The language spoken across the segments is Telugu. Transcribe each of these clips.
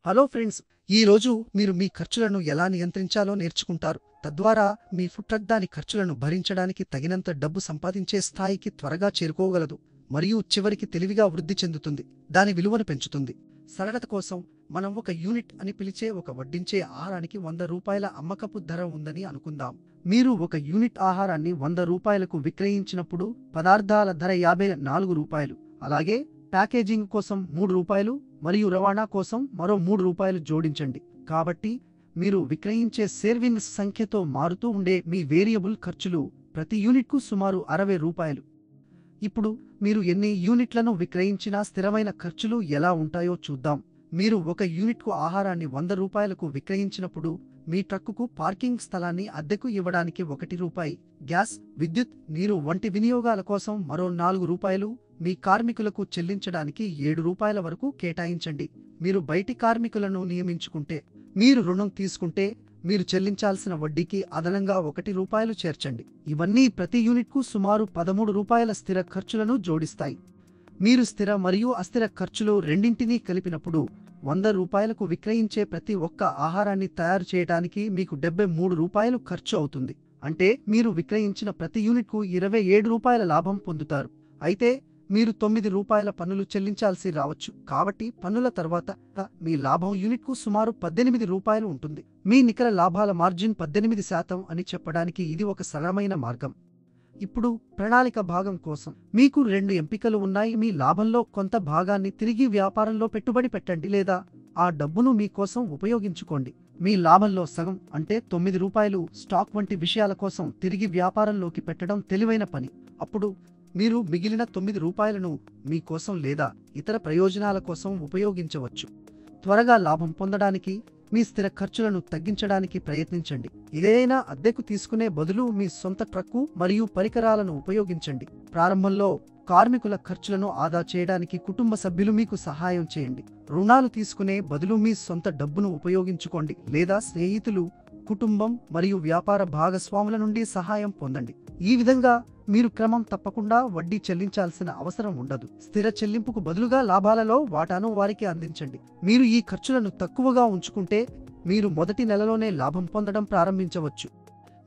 హలో ఫ్రెండ్స్, ఈ రోజు మీరు మీ ఖర్చులను ఎలా నియంత్రించాలో నేర్చుకుంటారు. తద్వారా మీ ఫుడ్ ట్రక్ దాని ఖర్చులను భరించడానికి తగినంత డబ్బు సంపాదించే స్థాయికి త్వరగా చేరుకోగలదు మరియు చివరికి తెలివిగా వృద్ధి చెందుతుంది, దాని విలువను పెంచుతుంది. సరళత కోసం, మనం ఒక యూనిట్ అని పిలిచే ఒక వడ్డించే ఆహారానికి ₹100 అమ్మకపు ధర ఉందని అనుకుందాం. మీరు ఒక యూనిట్ ఆహారాన్ని ₹100కు విక్రయించినప్పుడు పదార్థాల ధర ₹54. అలాగే ప్యాకేజింగ్ కోసం ₹3 మరియు రవాణా కోసం మరో ₹3 జోడించండి. కాబట్టి మీరు విక్రయించే సేర్వింగ్స్ సంఖ్యతో మారుతూ ఉండే మీ వేరియబుల్ ఖర్చులు ప్రతి యూనిట్కు సుమారు ₹60. ఇప్పుడు మీరు ఎన్ని యూనిట్లను విక్రయించినా స్థిరమైన ఖర్చులు ఎలా ఉంటాయో చూద్దాం. మీరు ఒక యూనిట్కు ఆహారాన్ని ₹100కు విక్రయించినప్పుడు మీ ట్రక్కుకు పార్కింగ్ స్థలాన్ని అద్దెకు ఇవ్వడానికి ₹1, గ్యాస్, విద్యుత్, నీరు వంటి వినియోగాల కోసం మరో ₹4, మీ కార్మికులకు చెల్లించడానికి ₹7 వరకు కేటాయించండి. మీరు బయటి కార్మికులను నియమించుకుంటే, మీరు రుణం తీసుకుంటే, మీరు చెల్లించాల్సిన వడ్డీకి అదనంగా ₹1 చేర్చండి. ఇవన్నీ ప్రతి యూనిట్కు సుమారు ₹13 స్థిర ఖర్చులను జోడిస్తాయి. మీరు స్థిర మరియు అస్థిర ఖర్చులు రెండింటినీ కలిపినప్పుడు ₹100కు విక్రయించే ప్రతి ఒక్క ఆహారాన్ని తయారు చేయడానికి మీకు ₹73 ఖర్చు అవుతుంది. అంటే మీరు విక్రయించిన ప్రతి యూనిట్కు ₹27 లాభం పొందుతారు. అయితే మీరు ₹9 పన్నులు చెల్లించాల్సి రావచ్చు. కాబట్టి పన్నుల తర్వాత మీ లాభం యూనిట్కు సుమారు ₹18 ఉంటుంది. మీ నికర లాభాల మార్జిన్ 18% అని చెప్పడానికి ఇది ఒక సరళమైన మార్గం. ఇప్పుడు ప్రణాళిక భాగం కోసం మీకు 2 ఎంపికలు ఉన్నాయి. మీ లాభంలో కొంత భాగాన్ని తిరిగి వ్యాపారంలో పెట్టుబడి పెట్టండి లేదా ఆ డబ్బును మీ కోసం ఉపయోగించుకోండి. మీ లాభంలో సగం అంటే ₹9 స్టాక్ వంటి విషయాల కోసం తిరిగి వ్యాపారంలోకి పెట్టడం తెలివైన పని. అప్పుడు మీరు మిగిలిన ₹9ను మీ కోసం లేదా ఇతర ప్రయోజనాల కోసం ఉపయోగించవచ్చు. త్వరగా లాభం పొందడానికి మీ స్థిర ఖర్చులను తగ్గించడానికి ప్రయత్నించండి. ఏదైనా అద్దెకు తీసుకునే బదులు మీ సొంత ట్రక్కు మరియు పరికరాలను ఉపయోగించండి. ప్రారంభంలో కార్మికుల ఖర్చులను ఆదా చేయడానికి కుటుంబ సభ్యులు మీకు సహాయం చేయండి. రుణాలు తీసుకునే బదులు మీ సొంత డబ్బును ఉపయోగించుకోండి లేదా స్నేహితులు, కుటుంబం మరియు వ్యాపార భాగస్వాముల నుండి సహాయం పొందండి. ఈ విధంగా మీరు క్రమం తప్పకుండా వడ్డీ చెల్లించాల్సిన అవసరం ఉండదు. స్థిర చెల్లింపుకు బదులుగా లాభాలలో వాటాను వారికి అందించండి. మీరు ఈ ఖర్చులను తక్కువగా ఉంచుకుంటే మీరు మొదటి నెలలోనే లాభం పొందడం ప్రారంభించవచ్చు.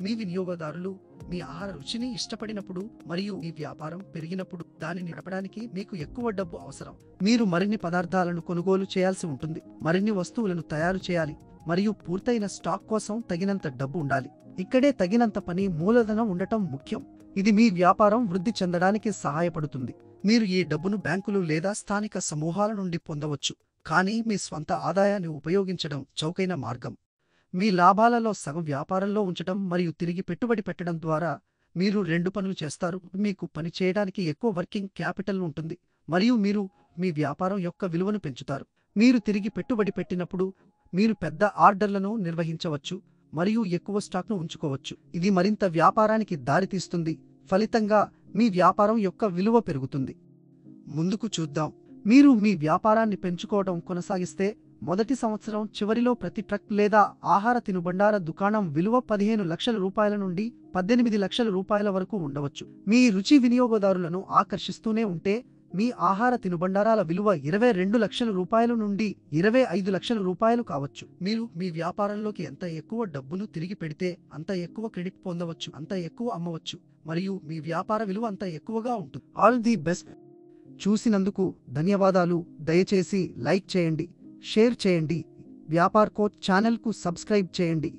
మీ వినియోగదారులు మీ ఆహార రుచిని ఇష్టపడినప్పుడు మరియు మీ వ్యాపారం పెరిగినప్పుడు దానిని నడపడానికి మీకు ఎక్కువ డబ్బు అవసరం. మీరు మరిన్ని పదార్థాలను కొనుగోలు చేయాల్సి ఉంటుంది, మరిన్ని వస్తువులను తయారు చేయాలి మరియు పూర్తయిన స్టాక్ కోసం తగినంత డబ్బు ఉండాలి. ఇక్కడే తగినంత పని మూలధనం ఉండటం ముఖ్యం. ఇది మీ వ్యాపారం వృద్ధి చెందడానికి సహాయపడుతుంది. మీరు ఈ డబ్బును బ్యాంకులు లేదా స్థానిక సమూహాల నుండి పొందవచ్చు, కానీ మీ స్వంత ఆదాయాన్ని ఉపయోగించడం చౌకైన మార్గం. మీ లాభాలలో సగం వ్యాపారంలో ఉంచడం మరియు తిరిగి పెట్టుబడి పెట్టడం ద్వారా మీరు 2 పనులు చేస్తారు. మీకు పని చేయడానికి ఎక్కువ వర్కింగ్ క్యాపిటల్ ఉంటుంది మరియు మీరు మీ వ్యాపారం యొక్క విలువను పెంచుతారు. మీరు తిరిగి పెట్టుబడి పెట్టినప్పుడు మీరు పెద్ద ఆర్డర్లను నిర్వహించవచ్చు మరియు ఎక్కువ స్టాక్ను ఉంచుకోవచ్చు. ఇది మరింత వ్యాపారానికి దారితీస్తుంది. ఫలితంగా మీ వ్యాపారం యొక్క విలువ పెరుగుతుంది. ముందుకు చూద్దాం. మీరు మీ వ్యాపారాన్ని పెంచుకోవడం కొనసాగిస్తే మొదటి సంవత్సరం చివరిలో ప్రతి ట్రక్ లేదా ఆహార తినుబండార దుకాణం విలువ ₹15 లక్షల నుండి ₹18 లక్షల వరకు ఉండవచ్చు. మీ రుచి వినియోగదారులను ఆకర్షిస్తూనే ఉంటే మీ ఆహార తినుబండారాల విలువ ₹22 లక్షల నుండి ₹25 లక్షల కావచ్చు. మీరు మీ వ్యాపారంలోకి ఎంత ఎక్కువ డబ్బును తిరిగి పెడితే అంత ఎక్కువ క్రెడిట్ పొందవచ్చు, అంత ఎక్కువ అమ్మవచ్చు మరియు మీ వ్యాపార విలువ అంత ఎక్కువగా ఉంటుంది. All the best. చూసినందుకు ధన్యవాదాలు. దయచేసి లైక్ చేయండి, షేర్ చేయండి, వ్యాపార్ కోచ్ ఛానల్కు సబ్స్క్రైబ్ చేయండి.